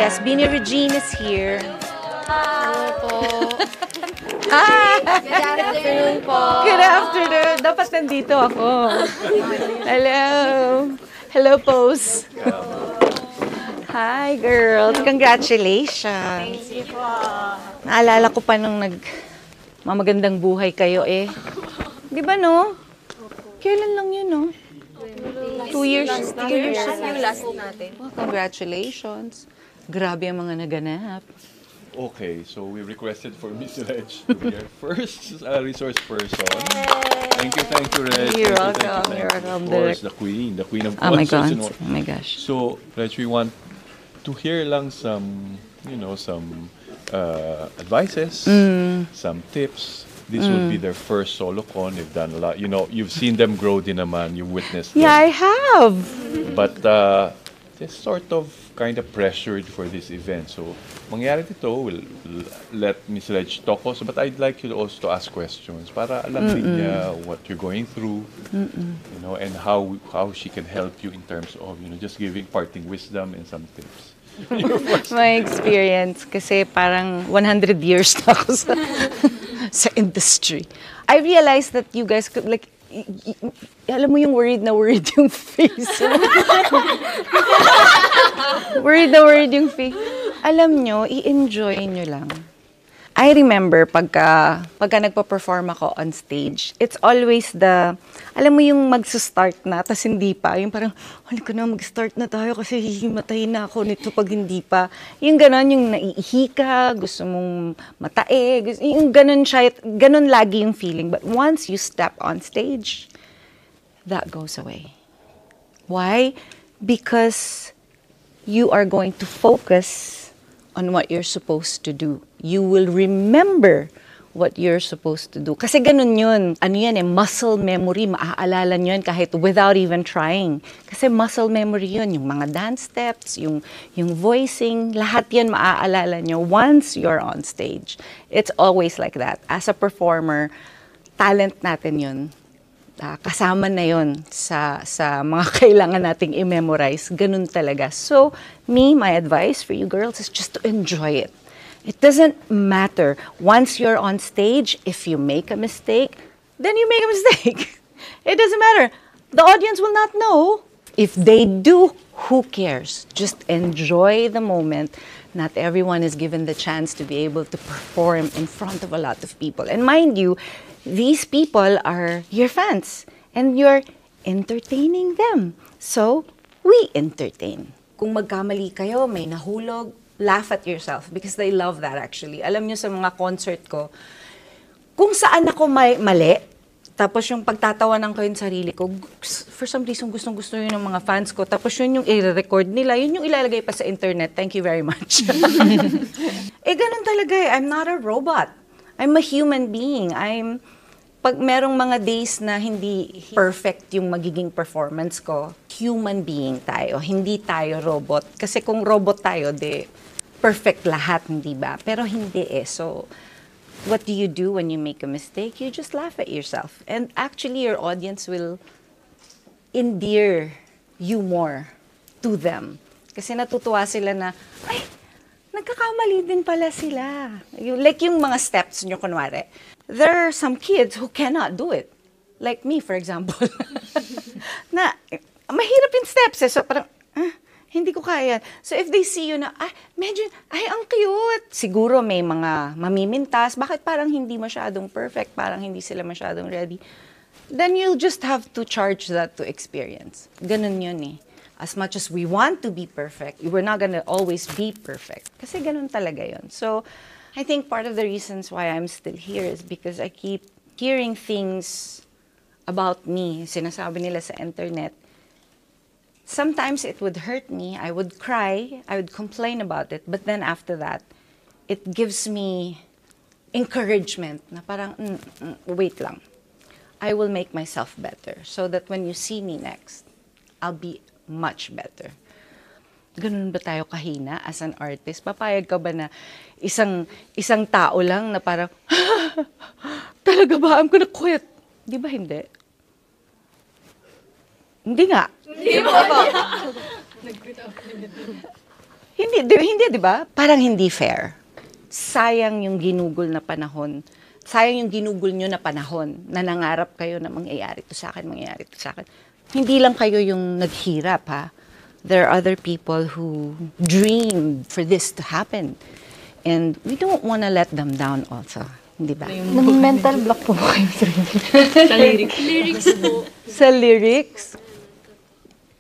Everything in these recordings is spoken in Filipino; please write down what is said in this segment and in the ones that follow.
Yes, Bini Regine is here. Hello po. Hi! Good afternoon po. Good afternoon. Dapat nandito ako. Hello. Hello, Pose. Hi, girls. Congratulations. Thank you po. Naalala ko pa nung mamagandang buhay kayo eh. Di ba, no? Kailan lang yun, no? 2 years. 2 years. Yung last natin. Oh, congratulations. Grabe ang mga naganap. Okay, so we requested for Miss Reg to be our first resource person. Thank you, Reg. You're Thank you, welcome. You're welcome, Of course, Direk. the queen of Oh my concerts. God. Oh my gosh. So, Reg, we want to hear lang some, some advices, some tips. This would be their first solo con. They've done a lot. You've seen them grow din naman. You've witnessed Yeah, I them. have. But they're sort of kind of pressured for this event. So, mangyari dito, we'll let Miss Reg talk also. But I'd like you also to ask questions para alam din niya what you're going through, and how she can help you in terms of, just giving parting wisdom and some tips. My experience, kasi parang 100 years na ako sa industry. I realized that you guys could, like, alam mo yung worried yung face. worried yung face. Alam nyo, i-enjoy nyo lang. I remember pagka nagpa-perform ako on stage, it's always alam mo yung mag-start na, tas hindi pa, yung parang, halika na, mag-start na tayo kasi hihimatay na ako nito pag hindi pa. Yung ganon, yung naiihi ka, gusto mong matae, yung ganon siya, ganon lagi yung feeling. But once you step on stage, that goes away. Why? Because you are going to focus on what you're supposed to do. You will remember what you're supposed to do. Kasi ganun yun. Ano yan muscle memory. Maaalala nyo yun kahit without even trying. Kasi muscle memory yun. Yung mga dance steps, yung voicing, lahat yan maaalala nyo once you're on stage. It's always like that. As a performer, talent natin yun. Kasama na yun sa mga kailangan nating i-memorize. Ganun talaga. So, my advice for you girls is just to enjoy it. It doesn't matter. Once you're on stage, if you make a mistake, then you make a mistake. It doesn't matter. The audience will not know. If they do, who cares? Just enjoy the moment. Not everyone is given the chance to be able to perform in front of a lot of people. And mind you, these people are your fans and you're entertaining them. So, we entertain. Kung magkamali kayo, may nahulog, laugh at yourself because they love that actually. Alam nyo sa mga concert ko, kung saan ako mali, tapos yung pagtatawanan ko yung sarili ko, for some reason gustong-gusto yun ng mga fans ko, tapos yun yung i-record nila, yun yung ilalagay pa sa internet, thank you very much. Ganun talaga eh, I'm not a robot. I'm a human being. Pag merong mga days na hindi perfect yung magiging performance ko, human being tayo, hindi tayo robot. Kasi kung robot tayo, perfect lahat, hindi ba? Pero hindi eh. So, what do you do when you make a mistake? You just laugh at yourself. And actually, your audience will endear you more to them. Kasi natutuwa sila na, ay, nagkakamali din pala sila. Like yung mga steps nyo, kunwari. There are some kids who cannot do it. Like me, for example. Na, mahirap yung steps eh. So parang, hindi ko kaya. So if they see you na, medyo, ang cute. Siguro may mga mamimintas. Bakit parang hindi masyadong perfect? Parang hindi sila masyadong ready. Then you'll just have to charge that to experience. Ganun yun eh. As much as we want to be perfect, we're not gonna always be perfect. Kasi ganun talaga yun. So, I think part of the reasons why I'm still here is because I keep hearing things about me, sinasabi nila sa internet. Sometimes it would hurt me, I would cry, I would complain about it, but then after that, it gives me encouragement na parang, wait lang. I will make myself better so that when you see me next, I'll be much better. Ganun ba tayo kahina as an artist? Papayag ka ba na isang tao lang na parang, talaga ba? I'm gonna quit. Di ba hindi? Hindi nga. Hindi po. Hindi, di ba? Parang hindi fair. Sayang yung ginugol na panahon. Sayang yung ginugol nyo na panahon na nangarap kayo na mangyayari to sa akin, mangyayari to sa akin. Hindi lang kayo yung naghirap, ha? There are other people who dreamed for this to happen. And we don't want to let them down also. Hindi ba? Mental block po kayo sa lyrics. Lyrics po. Sa lyrics?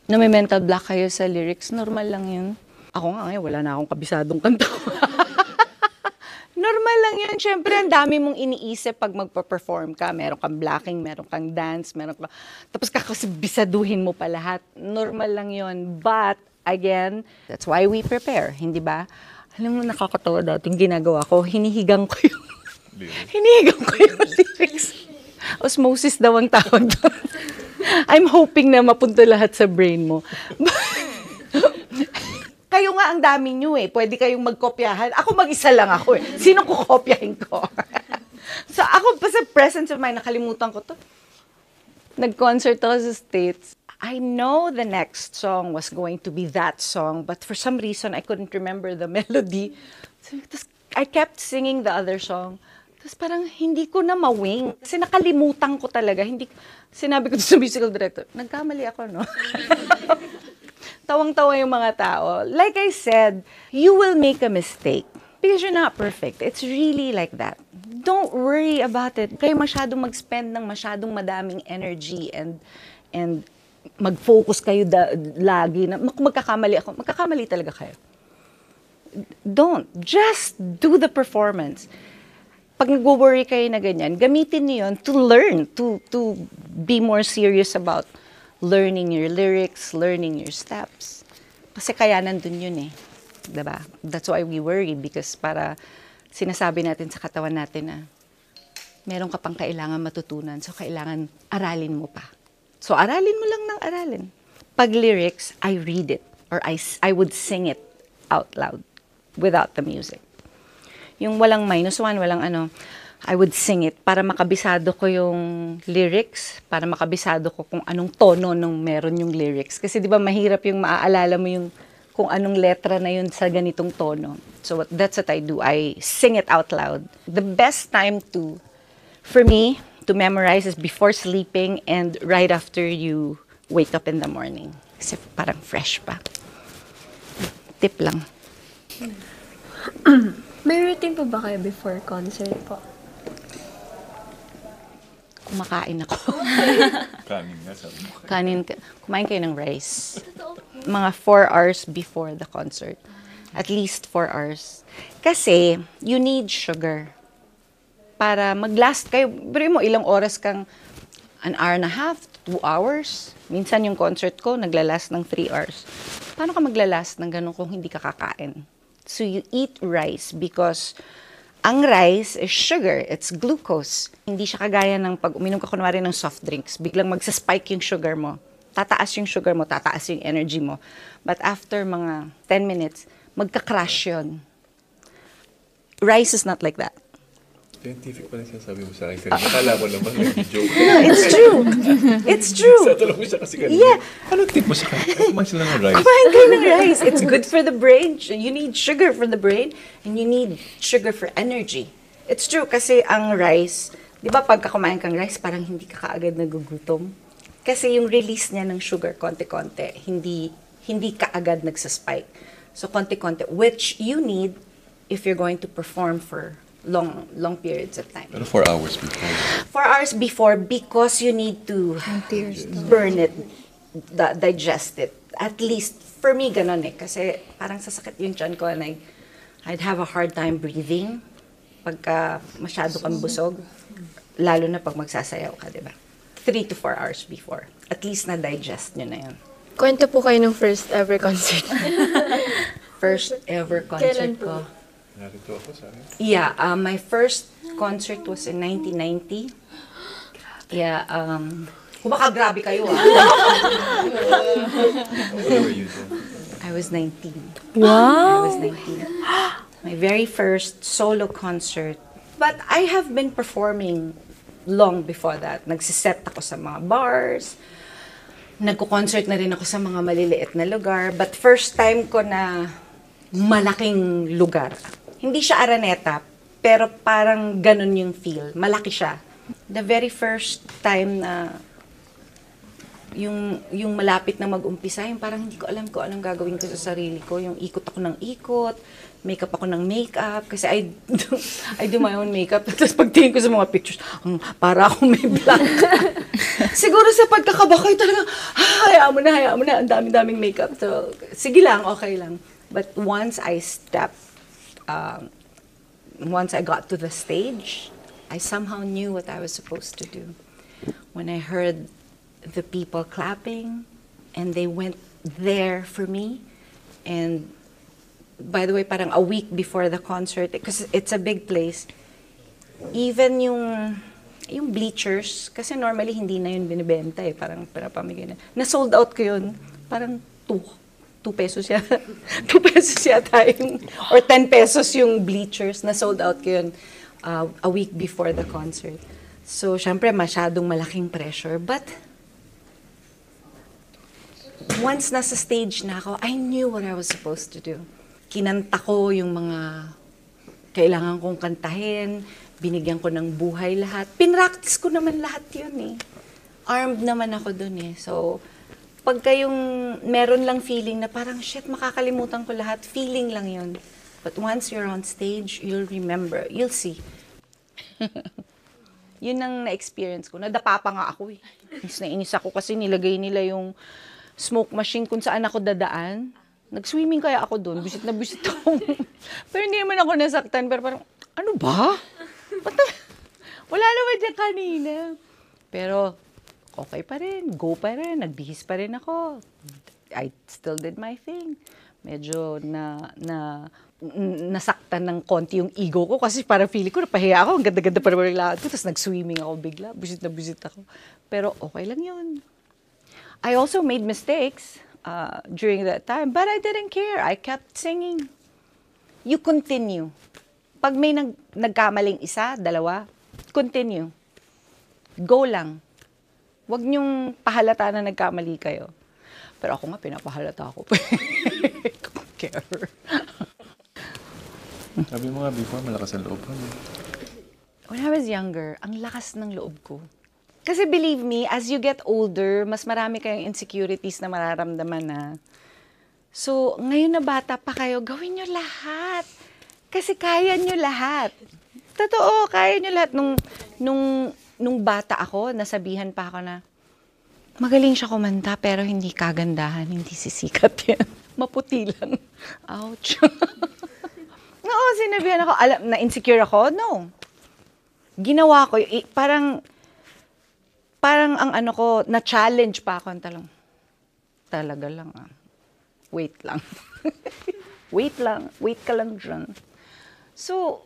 Na may mental block kayo sa lyrics, normal lang yun. Ako nga ngayon, wala na akong kabisadong kanta ko. Normal lang yun. Siyempre, ang dami mong iniisip pag magpa-perform ka. Meron kang blocking, meron kang dance, tapos kakabisaduhin mo pa lahat. Normal lang yun. But, again, that's why we prepare, hindi ba? Alam mo, nakakatawa dating ginagawa ko. Hinihigang ko yung lyrics. Osmosis daw ang tawag doon. I'm hoping na mapunta lahat sa brain mo. Kayo nga ang dami nyo eh. Pwede kayong magkopyahan. Ako mag-isa lang ako eh. Sino kukopyahin ko? So ako pa sa presence of mind, nakalimutan ko to. Nag-concert ako sa States. I know the next song was going to be that song, but for some reason, I couldn't remember the melody. So, I kept singing the other song. Tapos parang hindi ko na mawing. Kasi nakalimutan ko talaga. Sinabi ko sa musical director, nagkamali ako, no? Tawang-tawa yung mga tao. Like I said, you will make a mistake because you're not perfect. It's really like that. Don't worry about it. Kayo masyadong mag-spend ng masyadong madaming energy and mag-focus kayo lagi na magkakamali ako. Magkakamali talaga kayo. Don't. Just do the performance. Pag nag-worry kayo na ganyan, gamitin niyo yun to learn, to be more serious about learning your lyrics, learning your steps. Kasi kaya nandun yun eh. Diba? That's why we worry because para sinasabi natin sa katawan natin na meron ka pang kailangan matutunan. So, kailangan aralin mo pa. So, aralin mo lang ng aralin. Pag lyrics, I read it or I would sing it out loud without the music. Yung walang minus one, walang ano, I would sing it para makabisado ko yung lyrics, para makabisado ko kung anong tono nung meron yung lyrics. Kasi di ba mahirap yung maaalala mo yung kung anong letra na yun sa ganitong tono. So that's what I do. I sing it out loud. The best time for me to memorize is before sleeping and right after you wake up in the morning. Kasi parang fresh pa. Tip lang. May routine po ba kayo before concert po? Kumakain ako. Kanin nga, sabi mo. Kumain kayo ng rice. Mga 4 hours before the concert. At least 4 hours. Kasi, you need sugar. Para mag-last kayo. Pero mo, ilang oras kang 1 hour and a half, 2 hours. Minsan yung concert ko, naglalast ng 3 hours. Paano ka maglalast ng ganun kung hindi ka kakain? So, you eat rice because ang rice is sugar, it's glucose. Hindi siya kagaya ng pag uminom ka kunwari ng soft drinks, biglang magsa-spike yung sugar mo. Tataas yung sugar mo, tataas yung energy mo. But after mga 10 minutes, magka-crash yun. Rice is not like that. Scientific pa rin sinasabi mo sa akin. Akala ko naman, nag-joke. No, it's true. It's true. Sa tulong mo siya kasi kanina. Yeah. Anong tip mo sa kanya? Kumain sila ng rice. Kumain kayo ng rice. It's good for the brain. You need sugar for the brain and you need sugar for energy. It's true kasi ang rice, di ba pagka kumain kang rice, parang hindi ka kaagad nagugutom. Kasi yung release niya ng sugar, konti-konti, hindi kaagad nagsaspike. So konti-konti, which you need if you're going to perform for long periods of time. Pero 4 hours before. 4 hours before because you need to burn it, digest it. At least, for me, ganun eh. Kasi parang sasakit yung tiyan ko and I'd have a hard time breathing pagka masyado kang busog. Lalo na pag magsasayaw ka, di ba? 3 to 4 hours before. At least na-digest nyo na yun. Kwento po kayo ng first ever concert. First ever concert Kailan po? ko. Narito ako sa akin. Yeah, my first concert was in 1990. Yeah, kumaka grabe kayo ah. What were you doing? I was 19. Wow! I was 19. My very first solo concert. But I have been performing long before that. Nagsiset ako sa mga bars. Nagko-concert na rin ako sa mga maliliit na lugar. But first time ko na malaking lugar. Hindi siya Araneta, pero parang ganun yung feel. Malaki siya. The very first time na yung malapit na mag-umpisa, yung parang hindi ko alam kung anong gagawin ko sa sarili ko. Yung ikot ako ng ikot, makeup ako ng makeup, kasi I do my own makeup. Tapos pagtingin ko sa mga pictures, para akong may black. Siguro sa pagkakabakay talaga, hayaan mo na, ang daming makeup. So, sige lang, okay lang. But once I got to the stage, I somehow knew what I was supposed to do. When I heard the people clapping, and they went there for me, and by the way, parang a week before the concert, because it's a big place, even yung bleachers, kasi normally hindi na yun binibenta parang pinapamigay na. Na-sold out ko yun, parang 2 pesos yata. 2 pesos yata or 10 pesos yung bleachers, na-sold out ko yun a week before the concert. So, syempre, masyadong malaking pressure, but once nasa stage na ako, I knew what I was supposed to do. Kinanta ko yung mga kailangan kong kantahin, binigyan ko ng buhay lahat. Pinractice ko naman lahat yun Armed naman ako dun So, pagka yung meron lang feeling na parang, shit, makakalimutan ko lahat, feeling lang yun. But once you're on stage, you'll remember, you'll see. Yun ang na-experience ko. Nadapa pa nga ako Nainis ako kasi nilagay nila yung smoke machine kung saan ako dadaan. Nag-swimming kaya ako doon. Bisit na bisit ako. Pero hindi naman ako nasaktan. Pero parang, ano ba? Wala naman dyan kanina. Pero, okay pa rin. Go pa rin. Nagbihis pa rin ako. I still did my thing. Medyo nasaktan ng konti yung ego ko kasi parang feeling ko napahiya ako. Ang ganda-ganda pa naman yung lakad ko. Tapos nag-swimming ako bigla. Bisit na bisit ako. Pero okay lang yun. I also made mistakes during that time, but I didn't care. I kept singing. You continue. Pag may nagkamaling isa, dalawa, continue. Go lang. Huwag niyong pahalata na nagkamali kayo. Pero ako nga, pinapahalata ako. I don't care. Sabi mo nga before, malakas ang loob mo. When I was younger, ang lakas ng loob ko. Kasi believe me, as you get older, mas marami kayong insecurities na mararamdaman na. So, ngayon na bata pa kayo, gawin nyo lahat. Kasi kaya nyo lahat. Totoo, kaya nyo lahat. Nung bata ako, nasabihan pa ako na, magaling siya kumanta, pero hindi kagandahan, hindi sisikat yan. Maputi lang. Ouch. Oo, sinabihan ako, na insecure ako? No. Ginawa ko, parang ang ano ko, na-challenge pa ako. Talaga lang Wait lang. Wait ka lang dyan. So,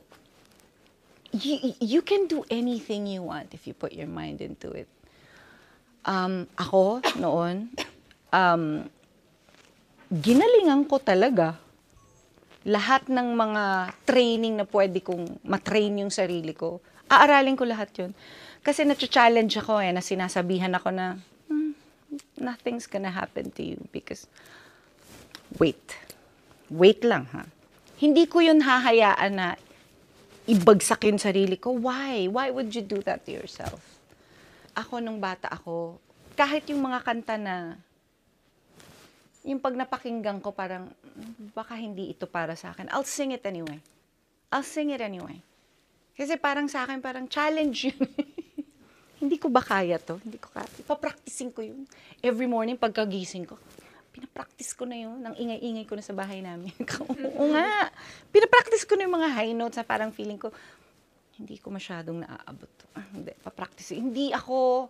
you can do anything you want if you put your mind into it. Ako, noon, ginalingan ko talaga lahat ng mga training na pwede kong matrain yung sarili ko. Aaralin ko lahat yun. Kasi na-challenge ako na sinasabihan ako na, nothing's gonna happen to you because, wait lang Hindi ko yun hahayaan na ibagsak yung sarili ko. Why? Why would you do that to yourself? Ako nung bata ako, kahit yung mga kanta na, yung pag napakinggan ko parang, baka hindi ito para sa akin. I'll sing it anyway. Kasi parang sa akin, parang challenge yun. Hindi ko ba kaya to? Hindi ko kaya. Papracticing ko yun. Every morning, pagkagising ko, pinapractice ko na yun. Ang ingay-ingay ko na sa bahay namin. Oo nga. Pinapractice ko na yung mga high notes na parang feeling ko, hindi ko masyadong naaabot. Hindi, papractice. Hindi ako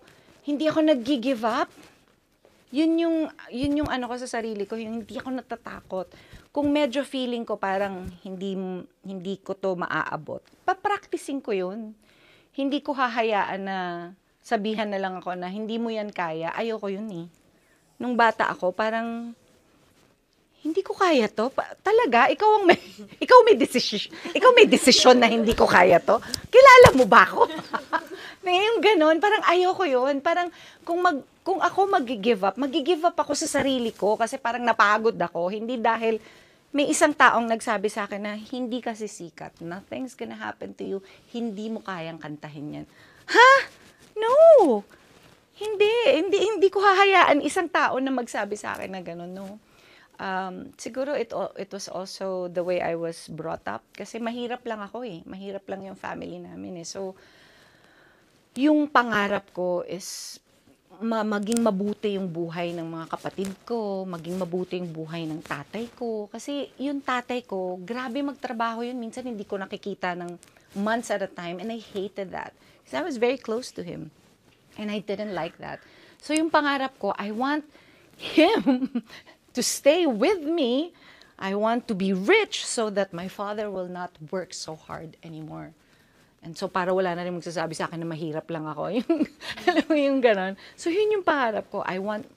nag-give up. Yun yung ano ko sa sarili ko, yung hindi ako natatakot. Kung medyo feeling ko parang hindi ko to maaabot, papracticing ko yun. Hindi ko hahayaan na sabihan na lang ako na hindi mo yan kaya. Ayoko yun Nung bata ako, parang hindi ko kaya to. Talaga, ikaw may desisyon na hindi ko kaya to. Kilala mo ba ako? Yung ganon, parang ayoko yun. Parang kung ako mag-give up ako sa sarili ko kasi parang napagod ako. Hindi dahil may isang taong nagsabi sa akin na hindi kasi sikat. Nothing's gonna happen to you. Hindi mo kayang kantahin yan. Ha? No! Hindi ko hahayaan isang tao na magsabi sa akin na gano'n, no. Siguro it was also the way I was brought up. Kasi mahirap lang ako eh. Mahirap lang yung family namin eh. So, yung pangarap ko is maging mabuti yung buhay ng mga kapatid ko, maging mabuti yung buhay ng tatay ko. Kasi yung tatay ko, grabe magtrabaho yun. Minsan hindi ko nakikita ng months at a time and I hated that. Because I was very close to him. And I didn't like that. So yung pangarap ko, I want him to stay with me. I want to be rich so that my father will not work so hard anymore. And so para wala na rin magsasabi sa akin na mahirap lang ako. Alam mo yung ganon. So yun yung pangarap ko. I want,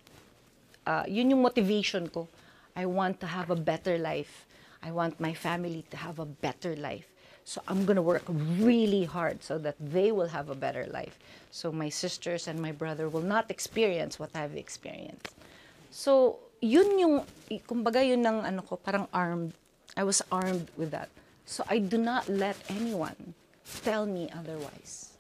yun yung motivation ko. I want to have a better life. I want my family to have a better life. So I'm gonna work really hard so that they will have a better life. So my sisters and my brother will not experience what I've experienced. So yun yung, kumbaga yun ng ano ko, parang armed. I was armed with that. So I do not let anyone tell me otherwise.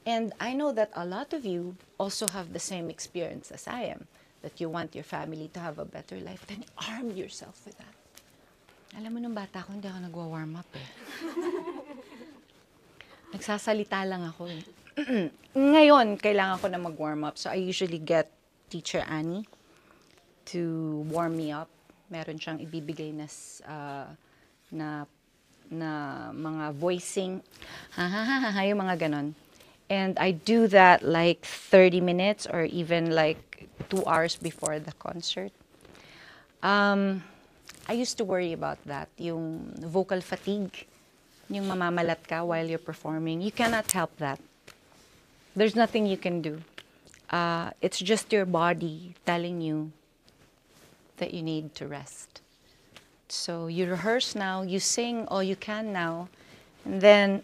And I know that a lot of you also have the same experience as I am, that you want your family to have a better life. Then arm yourself with that. Alam mo, nung bata ko, hindi ako nagwa-warm up eh. Nagsasalita lang ako eh. Ngayon, kailangan ko na mag-warm up. So I usually get Teacher Annie to warm me up. Meron siyang ibibigay na mga voicing. Yung mga ganon. And I do that like 30 minutes or even like 2 hours before the concert. I used to worry about that, yung vocal fatigue, yung mamamalat ka while you're performing. You cannot help that. There's nothing you can do. It's just your body telling you that you need to rest. So you rehearse now, you sing all you can now, and then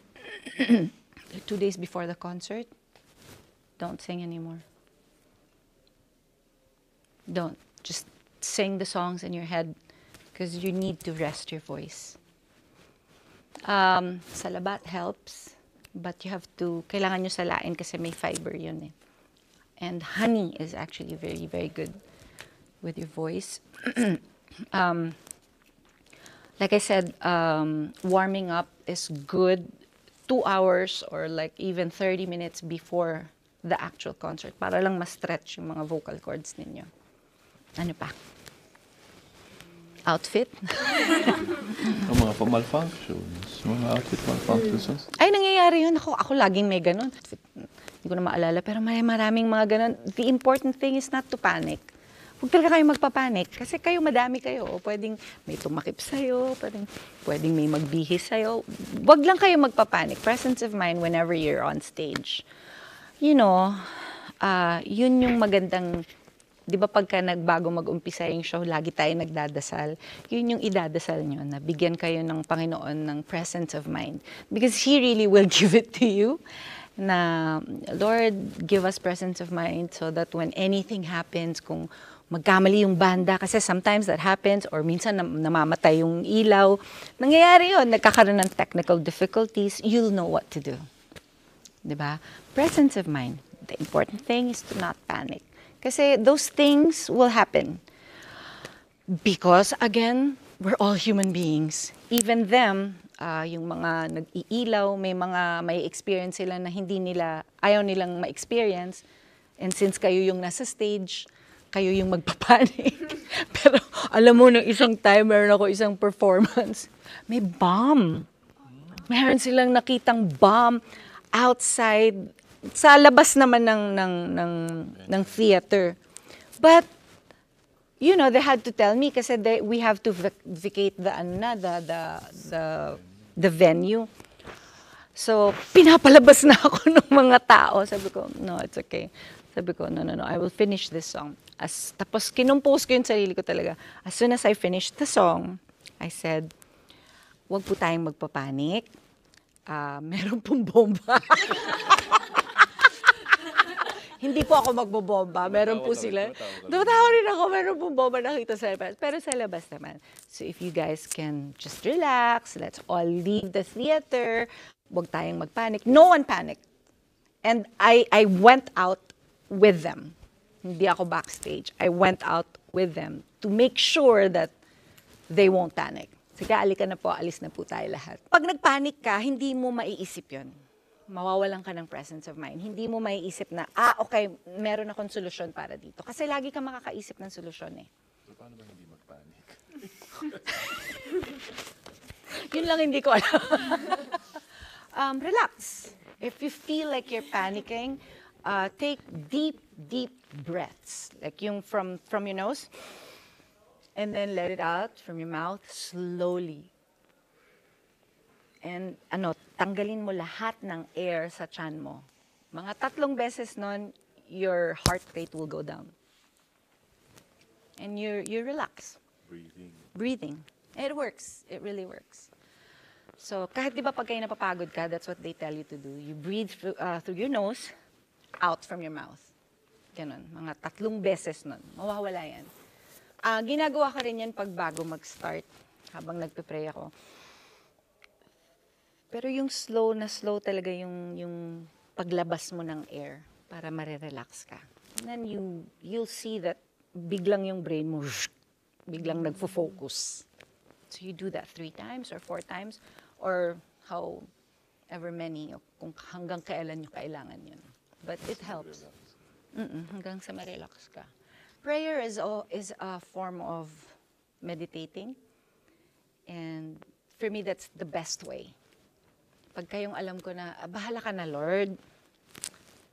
2 days before the concert, don't sing anymore. Don't. Just sing the songs in your head because you need to rest your voice. Salabat helps, but you have to, kailangan nyo salain kasi may fiber yun eh. And honey is actually very, very good with your voice. Like I said, warming up is good 2 hours or like even 30 minutes before the actual concert para lang ma-stretch yung mga vocal cords ninyo. Ano pa? Outfit? Ang mga malfunctions, mga outfit malfunctions. Ay, nangyayari yun. Ako laging may ganun. Hindi ko na maalala, pero maraming mga ganun. The important thing is not to panic. Huwag talaga kayo magpapanik. Kasi kayo, madami kayo. Pwedeng may tumakip sa'yo, pwedeng may magbihis sa'yo. Huwag lang kayo magpapanik. Presence of mind whenever you're on stage. You know, yun yung magandang, di ba pagka nagbago mag-umpisa yung show, lagi tayo nagdadasal. Yun yung idadasal nyo, na bigyan kayo ng Panginoon ng presence of mind. Because He really will give it to you. Na, Lord, give us presence of mind so that when anything happens, kung magkamali yung banda, kasi sometimes that happens, or minsan namamatay yung ilaw, nangyayari yun, nagkakaroon ng technical difficulties, you'll know what to do. Diba? Presence of mind. The important thing is to not panic. Kasi those things will happen. Because, again, we're all human beings. Even them, yung mga nag-iilaw, may experience sila na ayaw nilang ma-experience. And since kayo yung nasa stage, kayo yung magpapanik. Pero alam mo, nung isang time, meron ako isang performance, may bomb. Meron silang nakitang bomb outside, sa labas naman ng theater. But, you know, they had to tell me kasi we have to vacate the venue. So, pinapalabas na ako ng mga tao. Sabi ko, no, it's okay. Sabi ko, no, I will finish this song. Tapos, kinumpose ko yung sarili ko talaga. As soon as I finished the song, I said, wag po tayong magpapanik. Meron pong bomba. Hindi po ako magbobomba. Meron po sila. Tumatawa rin ako. Meron po bomba nakita sa labas. Pero sa labas naman. So if you guys can just relax, let's all leave the theater. Huwag tayong magpanic. No one panicked. And I went out with them. Hindi ako backstage. I went out with them to make sure that they won't panic. Sige, alika na po, alis na po tayo lahat. Pag nagpanic ka, hindi mo maiisip yon. Mawawalan ka ng presence of mind. Hindi mo maiisip na, okay, meron akong solusyon para dito. Kasi lagi ka makakaisip ng solusyon eh. So, paano ba hindi magpanic? Yun lang hindi ko alam. Relax. If you feel like you're panicking, take deep, deep breaths. Like yung from your nose. And then let it out from your mouth slowly. And tanggalin mo lahat ng air sa tiyan mo. Mga 3 beses nun, your heart rate will go down. And you relax. Breathing. It works. It really works. So kahit di ba pag kayo napapagod ka, that's what they tell you to do. You breathe through your nose, out from your mouth. Ganon. Mga 3 beses nun. Mawawala yan. Ginagawa ko rin yan pag bago mag-start, habang nagpe-pray ako. Pero yung slow talaga yung paglabas mo ng air para marirelax ka. And then you'll see that biglang yung brain mo, biglang nagfo-focus. So you do that 3 times or 4 times or however many, kung hanggang kailan nyo kailangan yun. But it helps. Hanggang sa ma-relax ka. Prayer is a form of meditating. And for me, that's the best way. Pag kayong alam ko na, bahala ka na, Lord.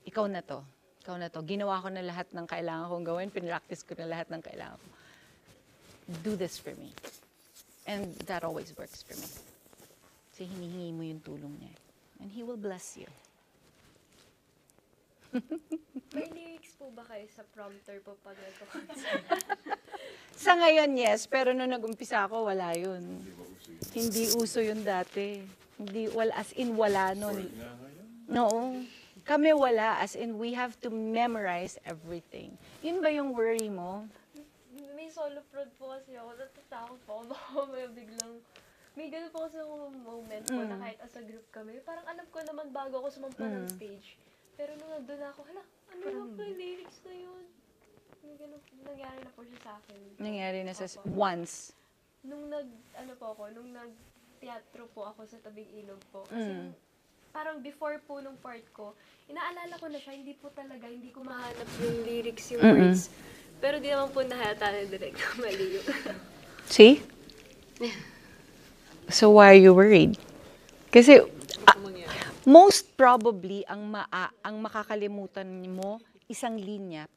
Ikaw na to. Ginawa ko na lahat ng kailangan kong gawin. Pinractice ko na lahat ng kailangan ko. Do this for me. And that always works for me. Kasi hinihingi mo yung tulong niya. And He will bless you. May lyrics po ba kayo sa prompter po pag nagko-concert? Sa ngayon, yes. Pero nung nag-umpisa ako, wala yun. Hindi uso yun dati. As in wala nun. No. Kami wala. As in, we have to memorize everything. Yun ba yung worry mo? May solo prod po kasi ako. Natatakot po ako. Baka may biglang... May gano'n po kasi akong moment po na kahit as a group kami. Parang alam ko naman bago ako sumampa ng stage. Pero nung nandun ako, ano yung po yung lyrics na yun? May gano'n, nangyari na po siya sa akin. Nangyari na sa once. Nung nag-teatro po ako sa tabing ilog po. Kasi parang before po nung part ko, inaalala ko na siya, hindi ko mahanap yung lyrics, yung words. Pero di naman po nahata na direct mali yun. See? So why are you worried? Kasi most probably ang makakalimutan mo isang linya,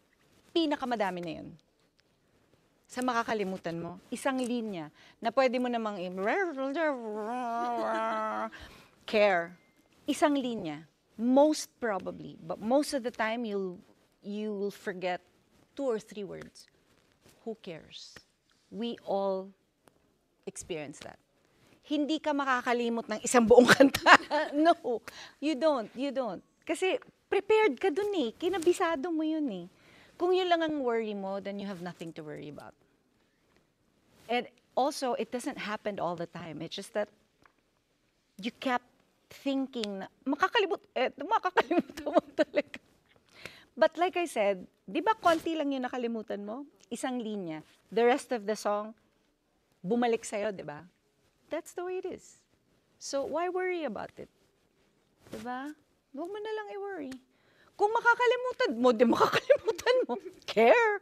pinakamadami na 'yun. Sa makakalimutan mo, isang linya na pwede mo namang care. Isang linya, most probably, but most of the time you will forget 2 or 3 words. Who cares? We all experience that. Hindi ka makakalimot ng isang buong kanta. No, you don't. Kasi prepared ka dun eh. Kinabisado mo yun eh. Kung yun lang ang worry mo, then you have nothing to worry about. And also, it doesn't happen all the time. It's just that you kept thinking na makakalimutan mo talaga. But like I said, di ba konti lang yung nakalimutan mo? Isang linya. The rest of the song, bumalik sa'yo, di ba? That's the way it is. So, why worry about it? Diba? Huwag mo na lang i-worry. Kung makakalimutan mo, di makakalimutan mo. Care.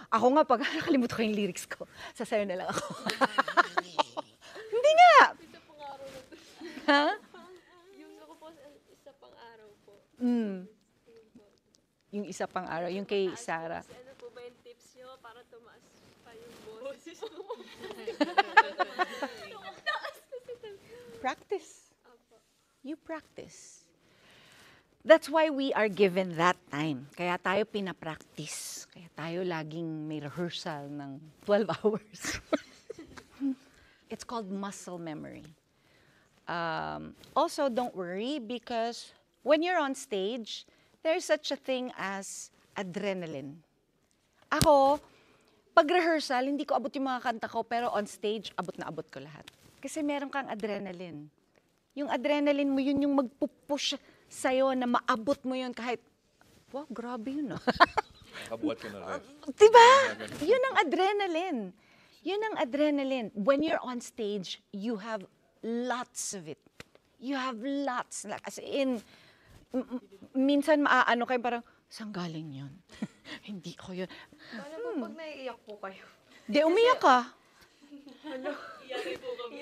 Ako nga, pag nakalimutan ko yung lyrics ko, sasayo na lang ako. Hindi nga. Isa pang araw na to. Ha? Yung ako po, isa pang araw po. Yung isa pang araw, yung kay Sarah. Ano po ba yung tips nyo para tumaas pa yung boses mo? Practice. You practice. That's why we are given that time. Kaya tayo pinapractice. Kaya tayo laging may rehearsal ng 12 hours. It's called muscle memory. Also, don't worry because when you're on stage, there's such a thing as adrenaline. Ako, pag rehearsal, hindi ko abot yung mga kanta ko, pero on stage, abot na abot ko lahat. Kasi meron kang adrenaline. Yung adrenaline mo, yun yung magpupush sa'yo na maabot mo yun kahit, wow, grabe yun ah. Kabuhat ka na ref. Diba? Yun ang adrenaline. Yun ang adrenaline. When you're on stage, you have lots of it. You have lots. As in, minsan maaano kayo parang, saan galing yun? Hindi ko yun. Paano po pag naiiyak po kayo? Di, umiyak ka. Iyak po kami.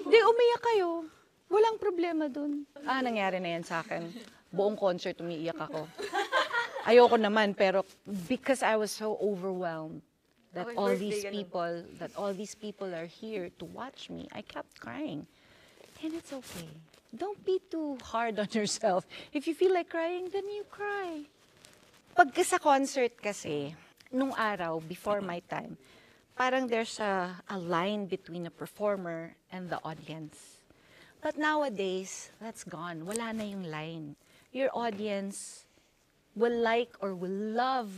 Di, umiyak kayo. Walang problema dun. Nangyari na yan sa akin. Buong concert, umiiyak ako. Ayoko naman, pero because I was so overwhelmed that Okay, all birthday, these ganun. people, that all these people are here to watch me, I kept crying. And it's okay. Don't be too hard on yourself. If you feel like crying, then you cry. Pagka sa concert kasi, nung araw, before my time, parang there's a line between a performer and the audience. But nowadays, that's gone. Wala na yung line. Your audience will like or will love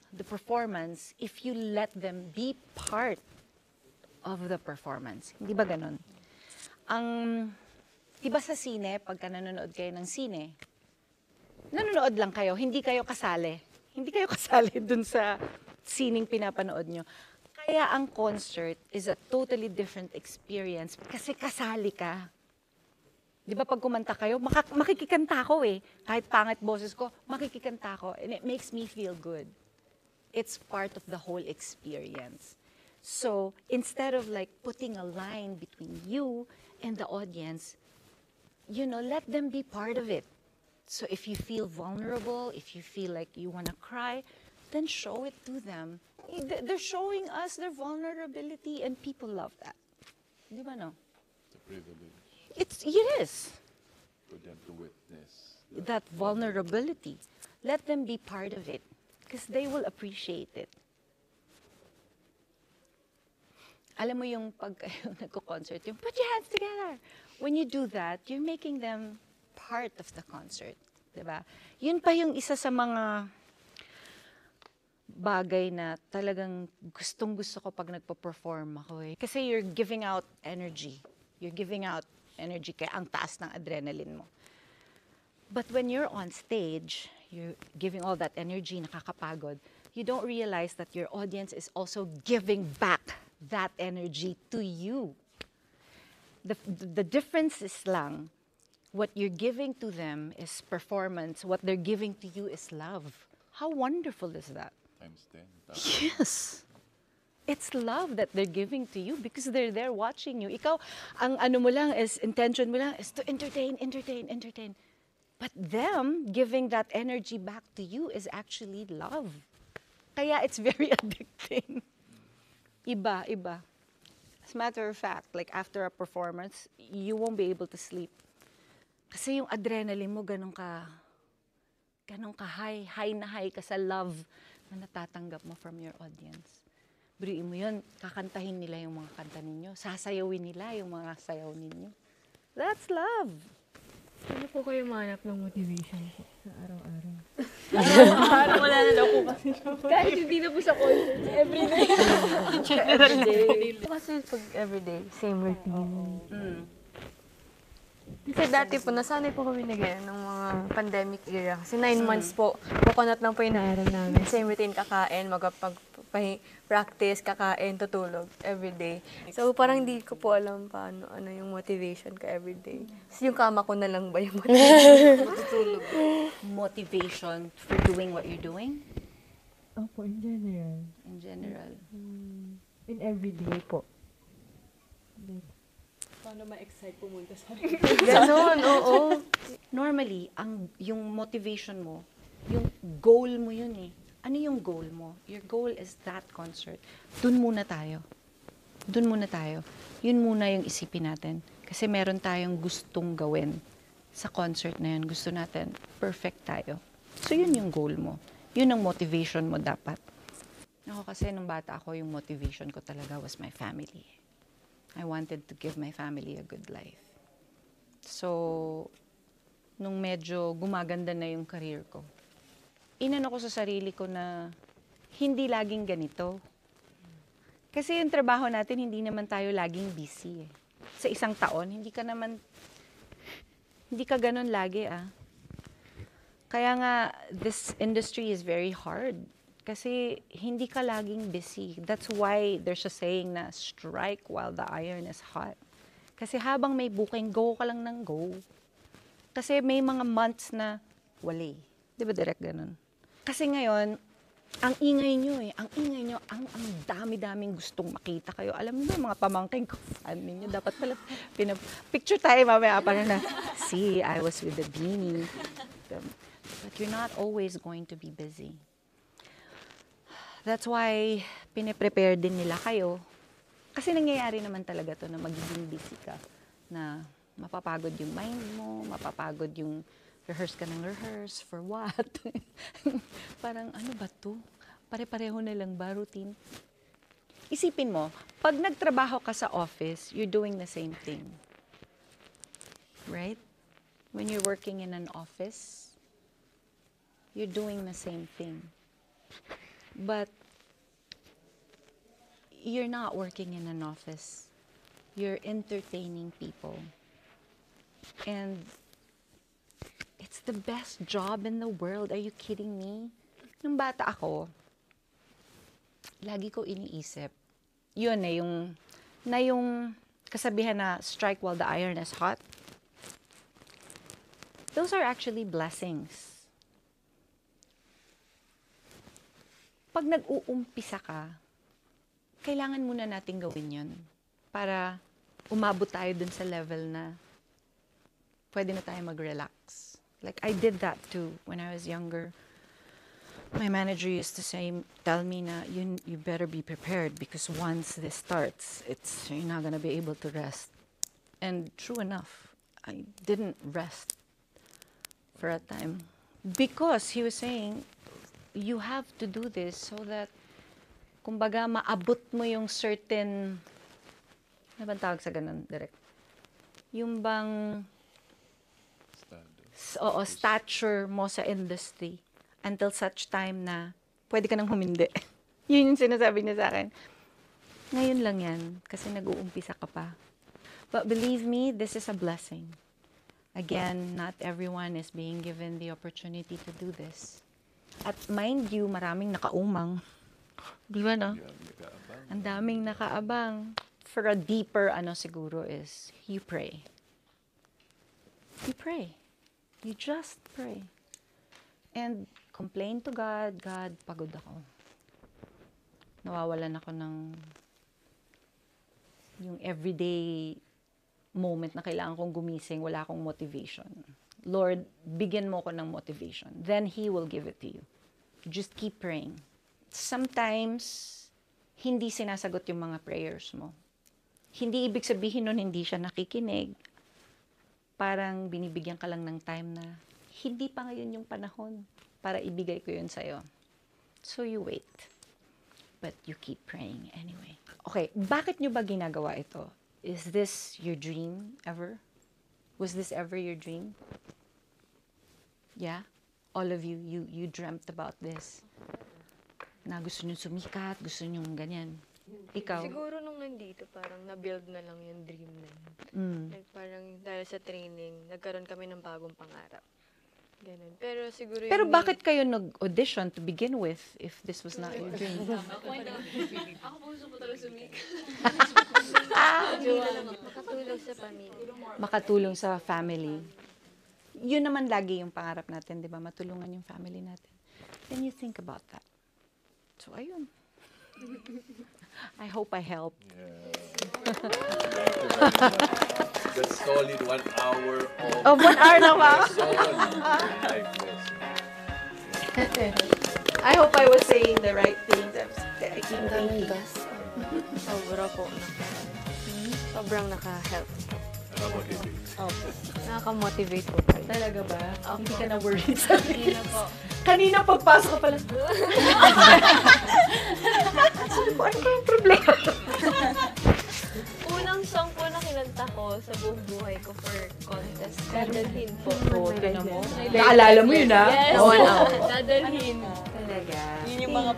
the performance if you let them be part of the performance. Hindi ba ganun? Di ba sa sine, pagka nanonood kayo ng sine, nanonood lang kayo, hindi kayo kasali. Hindi kayo kasali dun sa sining pinapanood nyo. Kaya ang concert is a totally different experience kasi kasali ka. Di ba pag kumanta kayo, makikikanta ko eh. Kahit pangit boses ko, makikikanta ko. And it makes me feel good. It's part of the whole experience. So, instead of like putting a line between you and the audience, let them be part of it. So if you feel vulnerable, if you feel like you want to cry, then show it to them. They're showing us their vulnerability and people love that. Di ba no? It's a privilege It is. for them to witness. That vulnerability. Let them be part of it because they will appreciate it. Alam mo yung pag kayo nagko-concert, yung put your hands together. When you do that, you're making them part of the concert. Diba? Yun pa yung isa sa mga bagay na talagang gustong-gusto ko pag nagpo-perform ako eh. Kasi you're giving out energy. You're giving out energy kaya ang taas ng adrenaline mo. But when you're on stage, you're giving all that energy, nakakapagod, you don't realize that your audience is also giving back that energy to you. The difference is lang, what you're giving to them is performance, what they're giving to you is love. How wonderful is that? Times 10. Yes. It's love that they're giving to you because they're there watching you. Ikaw, ang ano mo lang is, intention mo lang is to entertain. But them giving that energy back to you is actually love. Kaya it's very addicting. Iba. As a matter of fact, like after a performance, you won't be able to sleep. Kasi yung adrenaline mo, ganun ka high ka sa love na natatanggap mo from your audience. Biruin mo yun, kakantahin nila yung mga kanta ninyo, sasayawin nila yung mga sayaw ninyo. That's love. Ano po kayo mahanap ng motivation po sa araw-araw? Parang wala na daw po kasi. Kahit hindi na po sa concert, everyday. Everyday. Kasi pag everyday, same routine. Kasi dati po, nasanay po kami na ganyan ng mga pandemic era. Kasi 9 months po, coconut lang po yung naaral namin. Same routine, kakain, practice, kakain, tutulog, everyday. So parang di ko po alam paano, ano yung motivation ko everyday. Kasi yung kama ko na lang ba yung motivation? Motivation for doing what you're doing? Opo, in general. In general. In everyday po. Paano ma-excite pumunta sa Ganon, oo. Normally, yung motivation mo, yung goal mo yun eh. Ano yung goal mo? Your goal is that concert. Dun muna tayo. Yun muna yung isipin natin. Kasi meron tayong gustong gawin sa concert na yun. Gusto natin, perfect tayo. So yun yung goal mo. Yun ang motivation mo dapat. Ako kasi nung bata ako, yung motivation ko talaga was my family. I wanted to give my family a good life. So, nung medyo gumaganda na yung career ko, inano ko sa sarili ko na hindi laging ganito. Kasi yung trabaho natin, hindi naman tayo laging busy eh. Sa isang taon, hindi ka ganun lagi ah. Kaya nga, this industry is very hard. Kasi hindi ka laging busy. That's why there's a saying na, strike while the iron is hot. Kasi habang may booking, go ka lang ng go. Kasi may mga months na wala. Di ba direct ganun? Kasi ngayon, ang ingay nyo eh. Ang ingay nyo, ang dami-daming gustong makita kayo. Alam niyo mga pamangking ko, fan ninyo. Dapat pala, picture tayo mamaya para na, see, I was with the beanie. But you're not always going to be busy. That's why, piniprepare din nila kayo. Kasi nangyayari naman talaga to na magiging busy ka. Na mapapagod yung mind mo, mapapagod yung rehearse ka ng rehearse, for what? Parang, ano ba to? Pare-pareho na lang ba, routine? Isipin mo, pag nagtrabaho ka sa office, you're doing the same thing. Right? When you're working in an office, you're doing the same thing. But, you're not working in an office. You're entertaining people. And it's the best job in the world. Are you kidding me? Nung bata ako, lagi ko iniisip, yun eh, yung kasabihan na strike while the iron is hot. Those are actually blessings. Pag nag-uumpisa ka, kailangan muna natin gawin yun para umabot tayo dun sa level na pwede na tayo mag-relax. Like, I did that too when I was younger. My manager used to tell me na, you better be prepared because once this starts, you're not gonna be able to rest. And true enough, I didn't rest for a time. Because he was saying, you have to do this so that, kumbaga, maabot mo yung certain, ano bang tawag sa ganun, direct? Yung bang, stature mo sa industry until such time na pwede ka nang humindi. Yun yung sinasabi niya sa akin. Ngayon lang yan, kasi nag-uumpisa ka pa. But believe me, this is a blessing. Again, not everyone is being given the opportunity to do this. At mind you, maraming nakaumang. Di ba, no? Ang daming nakaabang. For a deeper, siguro is, you pray. You pray. You just pray. And complain to God, God, pagod ako. Nawawalan ako ng yung everyday moment na kailangan kong gumising, wala akong motivation. Lord, bigyan mo ko ng motivation. Then He will give it to you. Just keep praying. Sometimes, hindi sinasagot yung mga prayers mo. Hindi ibig sabihin nun hindi siya nakikinig. Parang binibigyan ka lang ng time na hindi pa ngayon yung panahon para ibigay ko yun sa'yo. So you wait. But you keep praying anyway. Okay, bakit nyo ba ginagawa ito? Is this your dream ever? Was this ever your dream? Yeah? All of you dreamt about this. Na gusto nyo sumikat, gusto nyo ganyan. Ikaw? Siguro nung nandito, parang na-build na lang yung dream na yun. Like, parang dahil sa training, nagkaroon kami ng bagong pangarap. Ganun. Pero siguro Pero yung bakit kayo nag-audition to begin with if this was not your dream? Ako po gusto ko talaga sumikat. makatulong sa pamilya. Makatulong sa family. Yun naman lagi yung pangarap natin, di ba? Matulungan yung family natin. Then you think about that. So, ayun. I hope I helped. Yeah. That's solid 1 hour of Oh, 1 hour na ba? life lesson. I hope I was saying the right things. I keep thinking. Sobra po. Sobrang naka-help. Nakamotivate. Nakaka-motivate po. Talaga ba? Hindi ka na worried sa Kanina po. Kanina pagpasok ko pala. Ano ba yung problema? Unang song po na kinanta ko sa buong buhay ko for contest. Dadalhin po. Oh, ito Maalala mo yun, ha? Yes. Oo, ano? Dadalhin. Talaga. Yun yung mga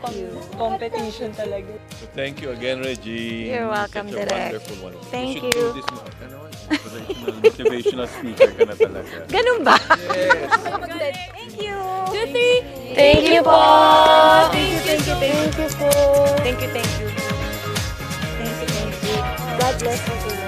competition talaga. So thank you again, Reggie. You're welcome, Such a Direk. wonderful one. Thank you. you. Should do this motivational speaker ka na talaga. Ganun ba? Thank you! 2, 3. Thank you po! Thank you, thank you, thank you. Thank you po! Thank you, thank you. Thank you, thank you. God bless you.